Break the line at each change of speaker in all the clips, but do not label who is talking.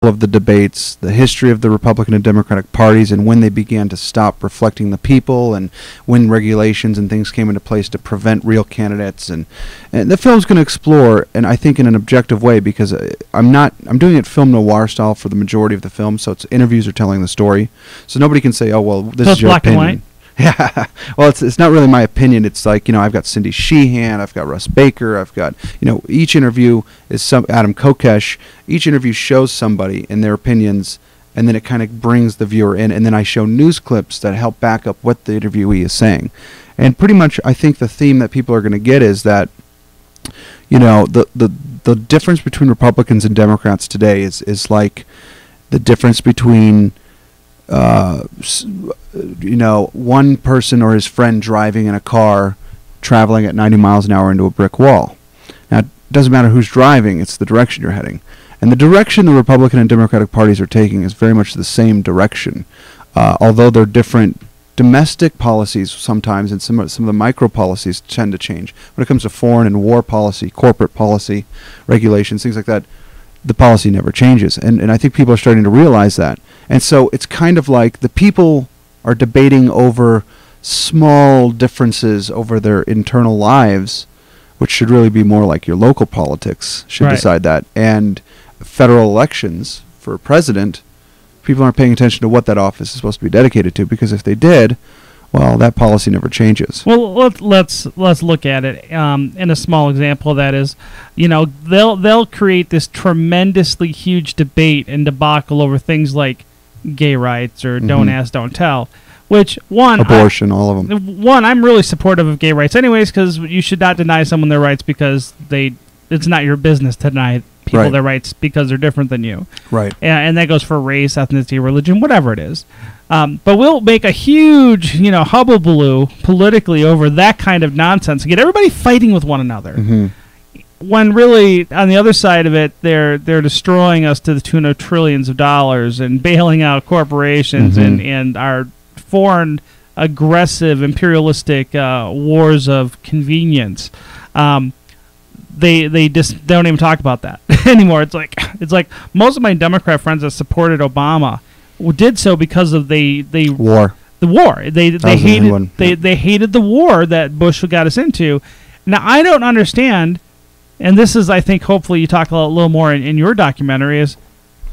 of the debates, the history of the Republican and Democratic parties, and when they began to stop reflecting the people, and when regulations and things came into place to prevent real candidates. And the film's going to explore, and I think in an objective way, because I'm doing it film noir style for the majority of the film, so it's interviews are telling the story, so nobody can say, oh well, this is your
black
opinion.
and white.
Yeah, well, it's not really my opinion. It's like, I've got Cindy Sheehan, I've got Russ Baker, I've got, each interview is Adam Kokesh. Each interview shows somebody and their opinions, and then it kind of brings the viewer in, and then I show news clips that help back up what the interviewee is saying. And pretty much, I think the theme that people are going to get is that, the difference between Republicans and Democrats today is like the difference between one person or his friend driving in a car traveling at 90 miles an hour into a brick wall. Now, it doesn't matter who's driving, it's the direction you're heading. And the direction the Republican and Democratic parties are taking is very much the same direction, although they're different domestic policies sometimes, and some of the micro policies tend to change. When it comes to foreign and war policy, corporate policy, regulations, things like that, the policy never changes. And I think people are starting to realize that. And so it's kind of like the people are debating over small differences over their internal lives, which should really be more like your local politics should decide that. And federal elections for president, people aren't paying attention to what that office is supposed to be dedicated to, because if they did, well, that policy never changes.
Well, let's look at it in a small example. That is, they'll create this tremendously huge debate and debacle over things like gay rights or don't ask, don't tell. Which
abortion, all of them.
I'm really supportive of gay rights, anyways, because you should not deny someone their rights because it's not your business to deny people their rights because they're different than you.
Right.
And that goes for race, ethnicity, religion, whatever it is. But we'll make a huge, hubbubaloo politically over that kind of nonsense and get everybody fighting with one another.
Mm-hmm.
When really, on the other side of it, they're destroying us to the tune of trillions of dollars and bailing out corporations and our foreign, aggressive, imperialistic wars of convenience. They just don't even talk about that anymore. It's like most of my Democrat friends that supported Obama did so because of the war. They hated the war that Bush got us into. Now I don't understand, and this is, I think, hopefully you talk a little more in your documentary, is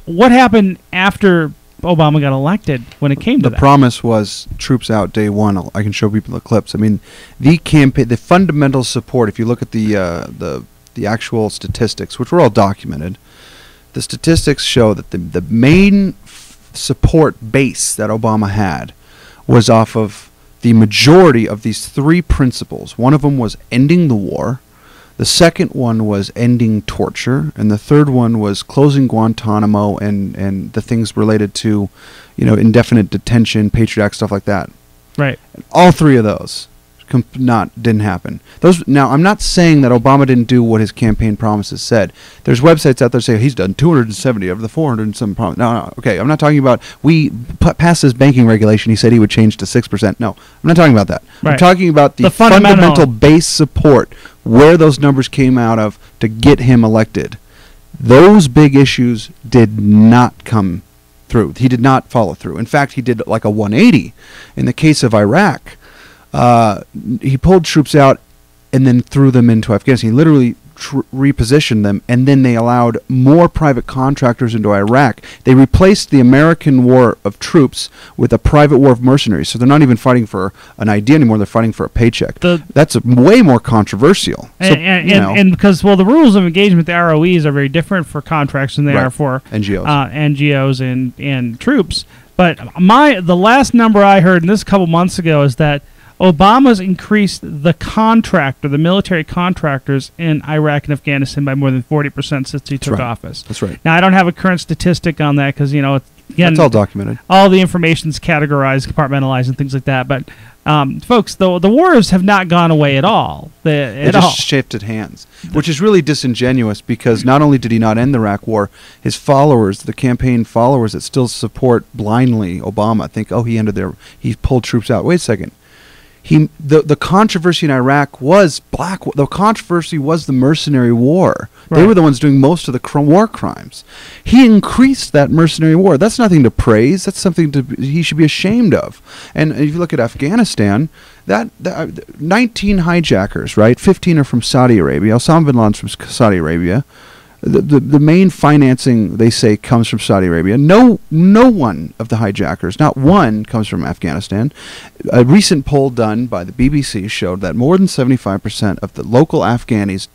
what happened after Obama got elected when it came to that.
The promise was troops out day one. I can show people the clips. I mean, the campaign, the fundamental support, if you look at the actual statistics, which were all documented, the statistics show that the main support base that Obama had was off of the majority of these three principles. One of them was ending the war. The second one was ending torture, and the third one was closing Guantanamo and the things related to, indefinite detention, Patriot Act, stuff like that.
Right.
And all three of those didn't happen. Now, I'm not saying that Obama didn't do what his campaign promises said. There's websites out there saying he's done 270 of the 400 and some promises. No, okay, I'm not talking about we passed this banking regulation. He said he would change to 6%. No, I'm not talking about that. Right. I'm talking about the fundamental base support, where those numbers came out of to get him elected. Those big issues did not come through. He did not follow through. In fact, he did like a 180. In the case of Iraq, he pulled troops out and then threw them into Afghanistan. He literally repositioned them, and then they allowed more private contractors into Iraq. They replaced the American war of troops with a private war of mercenaries. So they're not even fighting for an idea anymore. They're fighting for a paycheck. That's way more controversial.
And because, the rules of engagement, the ROEs, are very different for contracts than they are for NGOs and troops. But the last number I heard, and this a couple months ago, is that Obama's increased the military contractors in Iraq and Afghanistan by more than 40% since he took office.
That's right.
Now, I don't have a current statistic on that because, again,
it's all documented.
All the information's categorized, compartmentalized, and things like that. But, folks, the wars have not gone away at all.
They just shifted hands, which is really disingenuous because not only did he not end the Iraq war, his followers, the campaign followers that still support blindly Obama, think, he pulled troops out. Wait a second. the controversy in Iraq was the controversy was the mercenary war. Right. They were the ones doing most of the war crimes. He increased that mercenary war. That's nothing to praise. That's something he should be ashamed of. And if you look at Afghanistan, that 19 hijackers, right? 15 are from Saudi Arabia. Osama bin Laden's from Saudi Arabia. The main financing, they say, comes from Saudi Arabia. No one of the hijackers, not one, comes from Afghanistan. A recent poll done by the BBC showed that more than 75% of the local Afghanis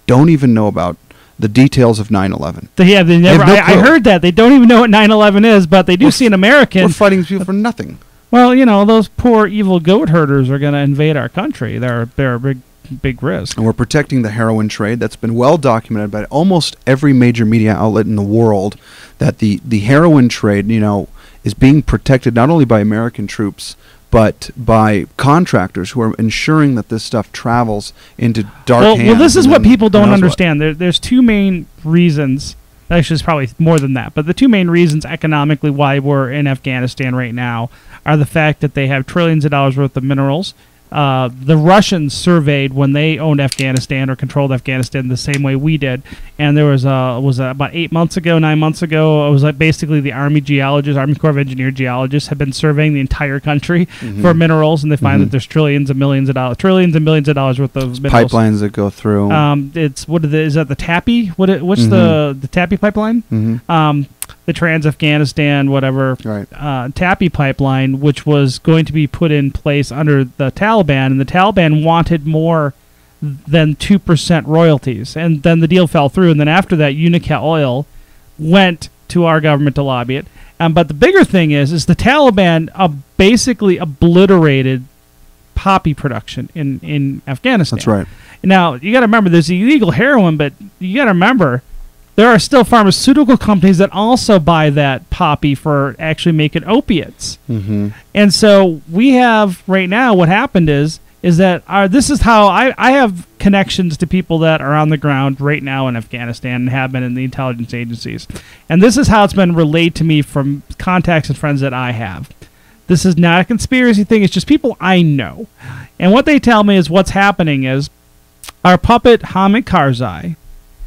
don't even know about the details of 9/11.
Yeah, they never. I heard that. They don't even know what 9/11 is, but they do see an American.
We're fighting people for nothing.
Well, those poor evil goat herders are going to invade our country. They're a big risk.
And we're protecting the heroin trade. That's been well documented by almost every major media outlet in the world, that the heroin trade, is being protected not only by American troops, but by contractors who are ensuring that this stuff travels into dark hands.
Well, this is what people don't understand. There's two main reasons. Actually, it's probably more than that. But the two main reasons economically why we're in Afghanistan right now are the fact that they have trillions of dollars worth of minerals. The Russians surveyed when they owned Afghanistan or controlled Afghanistan the same way we did, and there was about 9 months ago, it was like basically the Army Corps of Engineer geologists have been surveying the entire country for minerals, and they find that there's trillions and millions of dollars worth of minerals.
Pipelines that go through.
Is that the TAPI? What's the TAPI pipeline? The Trans-Afghanistan, whatever, TAPI pipeline, which was going to be put in place under the Taliban, and the Taliban wanted more than 2% royalties. And then the deal fell through, and then after that, Unica Oil went to our government to lobby it. But the bigger thing is the Taliban basically obliterated poppy production in Afghanistan.
That's right.
Now, you got to remember, there's illegal heroin, but you got to remember, there are still pharmaceutical companies that also buy that poppy for actually making opiates. And so we have right now, what happened is that this is how I have connections to people that are on the ground right now in Afghanistan and have been in the intelligence agencies. And this is how it's been relayed to me from contacts and friends that I have. This is not a conspiracy thing. It's just people I know. And what they tell me is what's happening is our puppet Hamid Karzai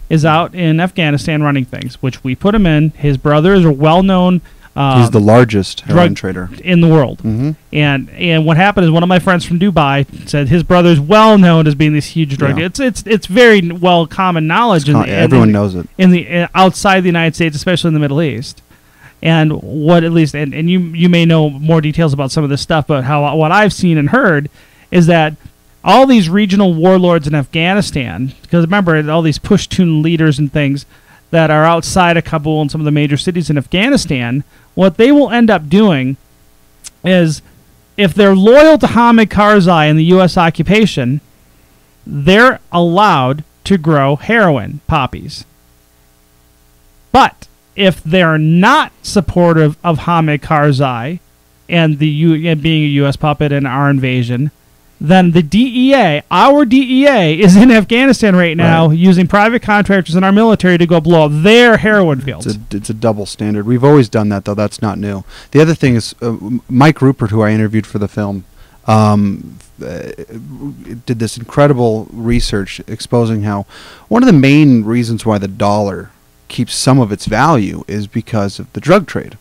is out in Afghanistan running things, which we put him in. His brother is a well-known...
he's the largest heroin trader
in the world. And what happened is one of my friends from Dubai said his brother is well-known as being this huge drug dealer. It's very well common knowledge.
Everyone knows it.
Outside the United States, especially in the Middle East. And what at least... And you may know more details about some of this stuff, but what I've seen and heard is that all these regional warlords in Afghanistan, because remember, all these Pushtun leaders and things that are outside of Kabul and some of the major cities in Afghanistan, what they will end up doing is, if they're loyal to Hamid Karzai and the U.S. occupation, they're allowed to grow heroin poppies. But if they're not supportive of Hamid Karzai and being a U.S. puppet and our invasion, then the DEA, our DEA, is in Afghanistan right now using private contractors in our military to go blow up their heroin fields.
It's a double standard. We've always done that, though. That's not new. The other thing is Mike Rupert, who I interviewed for the film, did this incredible research exposing how one of the main reasons why the dollar keeps some of its value is because of the drug trade.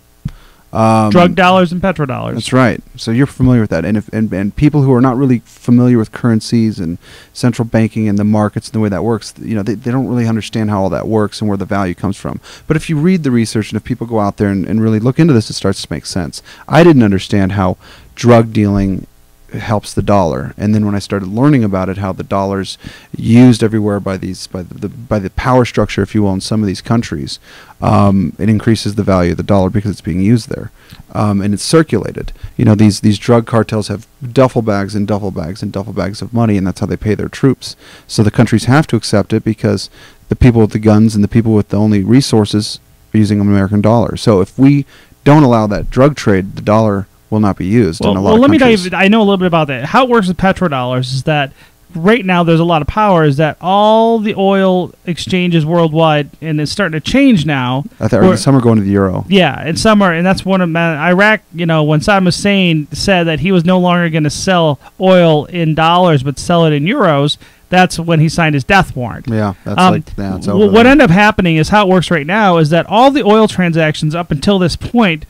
Drug dollars and petrodollars.
That's right. So you're familiar with that, and people who are not really familiar with currencies and central banking and the markets and the way that works, they don't really understand how all that works and where the value comes from. But if you read the research and if people go out there and really look into this, it starts to make sense. I didn't understand how drug dealing helps the dollar, and then when I started learning about it, how the dollar's used everywhere by the power structure, if you will, in some of these countries, it increases the value of the dollar because it's being used there, and it's circulated. These drug cartels have duffel bags and duffel bags and duffel bags of money, and that's how they pay their troops. So the countries have to accept it because the people with the guns and the people with the only resources are using an American dollar. So if we don't allow that drug trade, the dollar will not be used in a lot of countries.
I know a little bit about that. How it works with petrodollars is that right now there's a lot of power is that all the oil exchanges worldwide, and it's starting to change now.
Some are going to the euro.
Yeah, and some are, and that's one of Iraq. When Saddam Hussein said that he was no longer going to sell oil in dollars but sell it in euros, that's when he signed his death warrant.
Yeah, it's over.
What ended up happening is how it works right now is that all the oil transactions up until this point.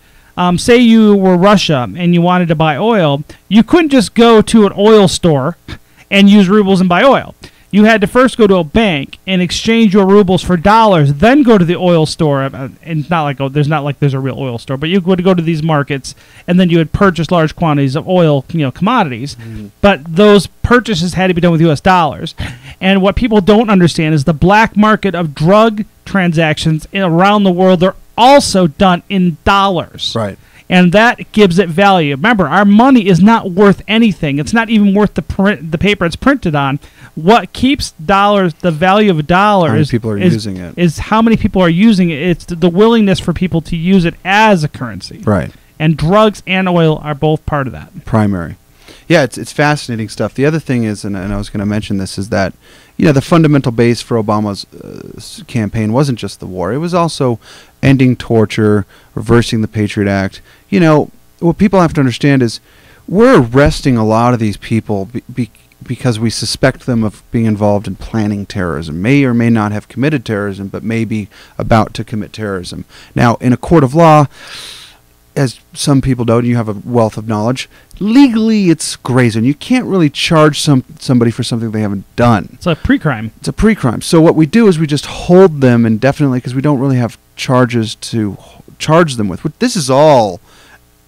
Say you were Russia and you wanted to buy oil, you couldn't just go to an oil store and use rubles and buy oil. You had to first go to a bank and exchange your rubles for dollars, then go to the oil store. And not like there's a real oil store, but you would go to these markets and then you would purchase large quantities of oil, commodities. Mm-hmm. But those purchases had to be done with U.S. dollars. And what people don't understand is the black market of drug transactions around the world are also done in dollars.
Right.
And that gives it value. Remember, our money is not worth anything. It's not even worth the paper it's printed on. What keeps dollars, the value of a dollar is how many people are using it. It's the willingness for people to use it as a currency.
Right.
And drugs and oil are both part of that.
Primary. Yeah, it's fascinating stuff. The other thing is, and I was going to mention this, is that the fundamental base for Obama's campaign wasn't just the war. It was also ending torture, reversing the Patriot Act. What people have to understand is we're arresting a lot of these people because we suspect them of being involved in planning terrorism, may or may not have committed terrorism, but may be about to commit terrorism. Now, in a court of law, as some people don't, you have a wealth of knowledge, legally it's gray zone. You can't really charge somebody for something they haven't done.
It's a pre-crime.
It's a pre-crime. So what we do is we just hold them indefinitely because we don't really have charges to charge them with. This is all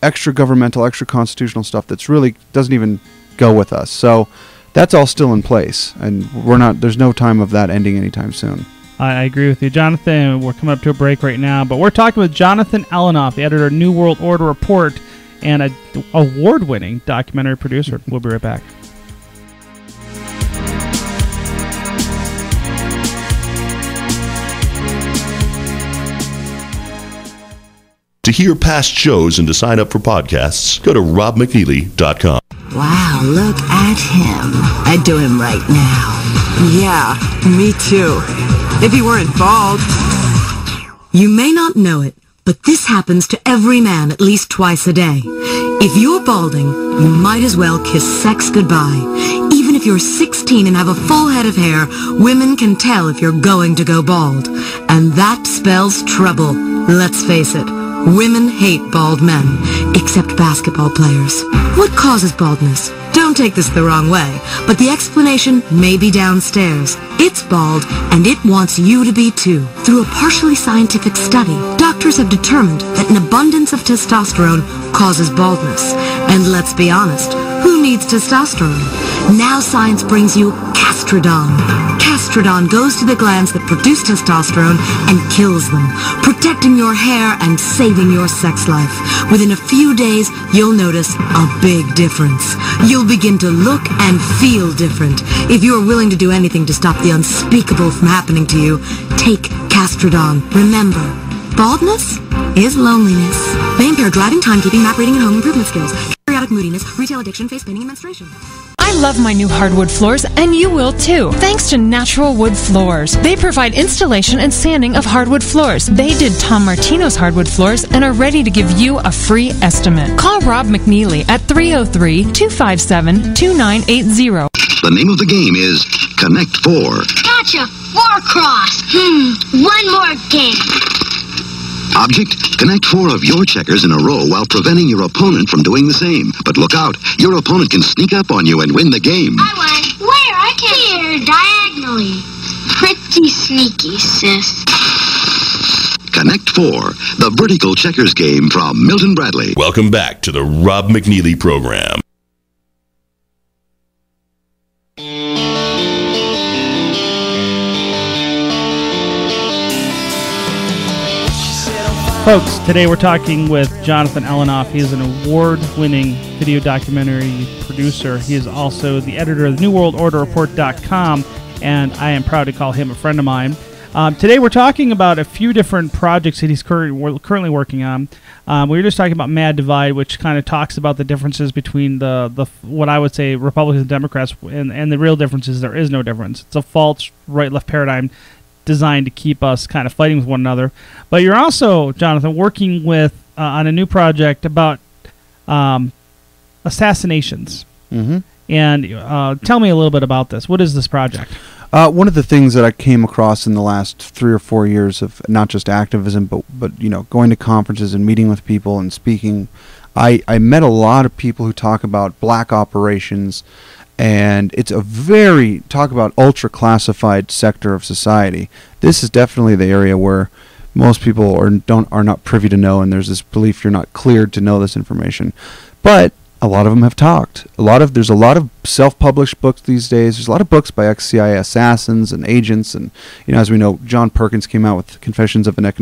extra governmental, extra constitutional stuff that's really doesn't even go with us. So that's all still in place, and there's no time of that ending anytime soon.
I agree with you, Jonathan. We're coming up to a break right now, but we're talking with Jonathan Elinoff, the editor of New World Order Report and an award-winning documentary producer. We'll be right back.
To hear past shows and to sign up for podcasts, go to robmcnealy.com.
Wow, look at him. I'd do him right now.
Yeah, me too. If he weren't bald.
You may not know it, but this happens to every man at least twice a day. If you're balding, you might as well kiss sex goodbye. Even if you're 16 and have a full head of hair, women can tell if you're going to go bald. And that spells trouble. Let's face it. Women hate bald men, except basketball players. What causes baldness? Don't take this the wrong way, but the explanation may be downstairs. It's bald, and it wants you to be too. Through a partially scientific study, doctors have determined that an abundance of testosterone causes baldness. And let's be honest, who needs testosterone? Now science brings you Castrodon. Castrodon goes to the glands that produce testosterone and kills them, protecting your hair and saving your sex life. Within a few days, you'll notice a big difference. You'll begin to look and feel different. If you are willing to do anything to stop the unspeakable from happening to you, take Castrodon. Remember, baldness is loneliness. May impair driving, timekeeping, map reading, and home improvement skills. Periodic moodiness, retail addiction, face painting, and menstruation.
I love my new hardwood floors, and you will too, thanks to Natural Wood Floors. They provide installation and sanding of hardwood floors. They did Tom Martino's hardwood floors and are ready to give you a free estimate. Call Rob McNealy at 303-257-2980.
The name of the game is Connect 4.
Gotcha! 4 cross. One more game.
Object, connect 4 of your checkers in a row while preventing your opponent from doing the same. But look out, your opponent can sneak up on you and win the game.
I won. Where? I can't. Here, diagonally. Pretty sneaky, sis.
Connect 4, the vertical checkers game from Milton Bradley.
Welcome back to the Rob McNealy program.
Folks, today we're talking with Jonathan Elinoff. He is an award-winning video documentary producer. He is also the editor of the New World Order Report.com, and I am proud to call him a friend of mine. Today we're talking about a few different projects that he's currently working on. We were just talking about Mad Divide, which kind of talks about the differences between the what I would say Republicans and Democrats, and the real difference is there is no difference. It's a false right-left paradigm designed to keep us kind of fighting with one another. But you're also, Jonathan, working with on a new project about assassinations.
Mm-hmm.
And tell me a little bit about this. What is this project?
One of the things that I came across in the last 3 or 4 years of not just activism, but going to conferences and meeting with people and speaking, I met a lot of people who talk about black operations, and it's a very talk about ultra classified sector of society. This is definitely the area where most people are not privy to know, and there's this belief you're not cleared to know this information, but a lot of them have talked. There's a lot of self-published books these days. There's a lot of books by ex-CIA assassins and agents, and as we know, John Perkins came out with Confessions of an Economic